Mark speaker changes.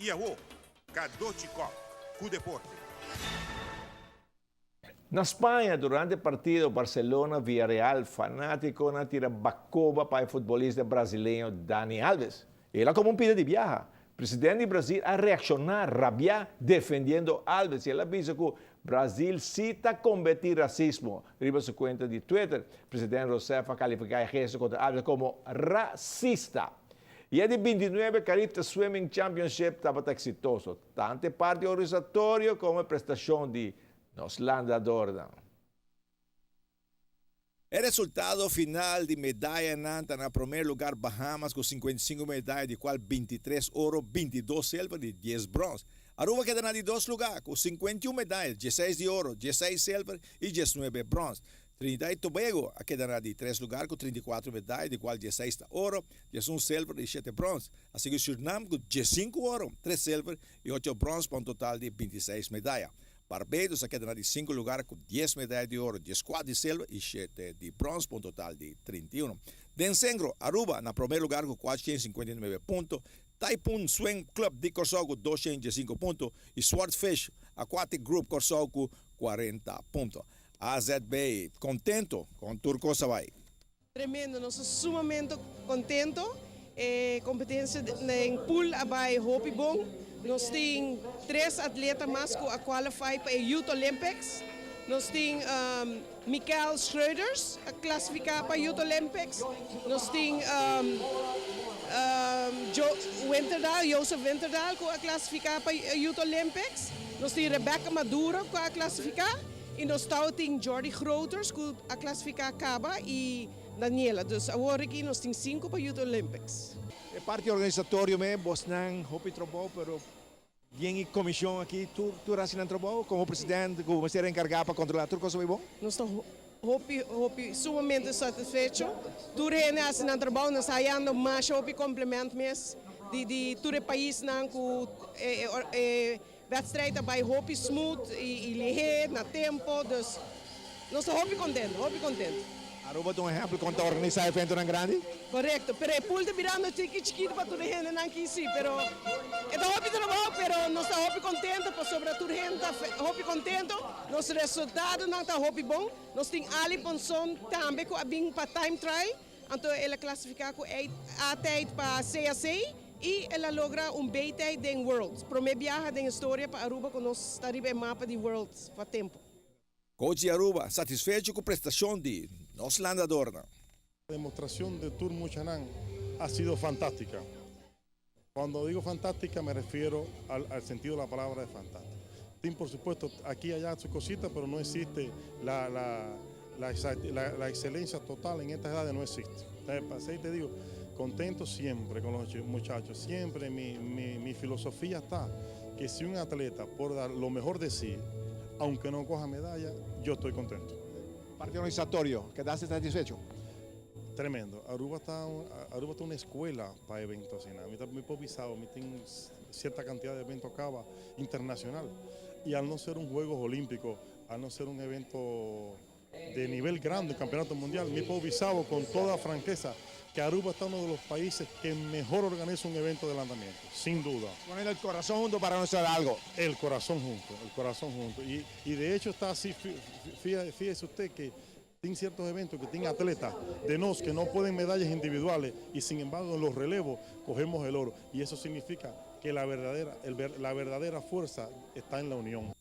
Speaker 1: Iaô, Kadochikov, com o deporte.
Speaker 2: Na Espanha, durante o partido Barcelona-Villarreal, fanático na tira bacoba para o futebolista brasileiro Dani Alves. Ele como um pedido de viaje. O presidente do Brasil a reaccionar, rabiar, defendendo Alves. E ele avisa que o Brasil cita combater racismo. Riba sua conta de Twitter, o presidente Rousseff a calificar o gesto contra Alves como racista. E a de 29 Caribbean Swimming Championship estava exitoso, tanto parte organizatório como a prestação de nos nadadores.
Speaker 3: O resultado final de medalha nanta na primeiro lugar Bahamas com 55 medalhas, de qual 23 ouro, 22 silver e 10 bronze. Aruba queda na de 2 lugares com 51 medalhas, 16 de ouro, 16 silver e 19 bronze. Trinidad e Tobago queda na de 3 lugares com 34 medalhas, de qual 16 de ouro, 11 silver e 7 bronze. Assim que Suriname com 15 ouro, 3 silver e 8 bronze para um total de 26 medalhas. Barbados queda na de 5 lugares com 10 medalhas de ouro, 14 de silver e 7 de bronze para um total de 31. Densengro, Aruba, na primeiro lugar com 459 pontos. Typhoon Swing Club de Corsau com 205 pontos. E Swordfish Aquatic Group Corsau com 40 pontos. AZB, contento com Turco Sabay.
Speaker 4: Tremendo, nós somos sumamente contentos. Competência em pool abai hopi bom. Nós temos 3 atletas mais que qualify para o Youth Olympics. Nós temos Michael Schroeders a classificar para o Youth Olympics. Nós temos Joseph Winterdal a classificar para o Youth Olympics. Nós temos Rebecca Maduro a classificar. E nós temos Jordi Groters a classificar Caba e Daniela. Dus agora aqui nós temos 5 para o Youth Olympics.
Speaker 5: É parte organizatório mesmo, Bosnan, Hopi Trobol, pero tem comissão aqui, tu assinas Trobol, como presidente, como você é encarregado para controlar tudo, coisa bom?
Speaker 4: Nós estamos sumamente satisfeitos. Tudo é assinando Trobol, nós saímos mais Hopi complemento mesmo, de todo o país, com wedstrijd bij Hopi smooth e ligeiro, na tempo, dus nós estamos Hopi contente.
Speaker 5: Aruba tem exemplo quando organiza evento tão grande?
Speaker 4: Correto, pero pool de virando chiquito para toda gente aqui sim, pero é Hopi trabalho, pero nós estamos contente, por sobre toda gente Hopi contente, nosso resultado não está Hopi bom, nós temos Ali Ponson também com a bem para time trial, então ele classificar com até para CAC. E ela logra B-tijd em Worlds. Primeiro viaje da história para Aruba, que nós estaremos em mapa de Worlds para tempo.
Speaker 3: Coach Aruba, satisfecho com a prestação de nos nadadores.
Speaker 6: La demostración de Tour Muchanan ha sido fantástica. Cuando digo fantástica me refiero al sentido de la palabra de fantástica. Tiene, por supuesto, aquí y allá sus cositas, pero no existe la excelencia total en estas edades, no existe. Entonces, te digo, contento siempre con los muchachos, siempre mi filosofía está que si un atleta por dar lo mejor de sí, aunque no coja medalla, yo estoy contento.
Speaker 5: Parte organizatorio, ¿quedaste satisfecho?
Speaker 6: Tremendo. Aruba está una escuela para eventos. Mi improvisado, tiene cierta cantidad de eventos acaba internacional. Y al no ser un Juegos Olímpicos, al no ser un evento de nivel grande, el Campeonato Mundial, mi improvisado con toda franqueza que Aruba está uno de los países que mejor organiza un evento de lanzamiento, sin duda.
Speaker 5: Poner el corazón junto para no hacer algo.
Speaker 6: El corazón junto. Y de hecho está así, fíjese usted que tiene ciertos eventos que tienen atletas de nos que no pueden medallas individuales y sin embargo en los relevos cogemos el oro. Y eso significa que la verdadera fuerza está en la unión.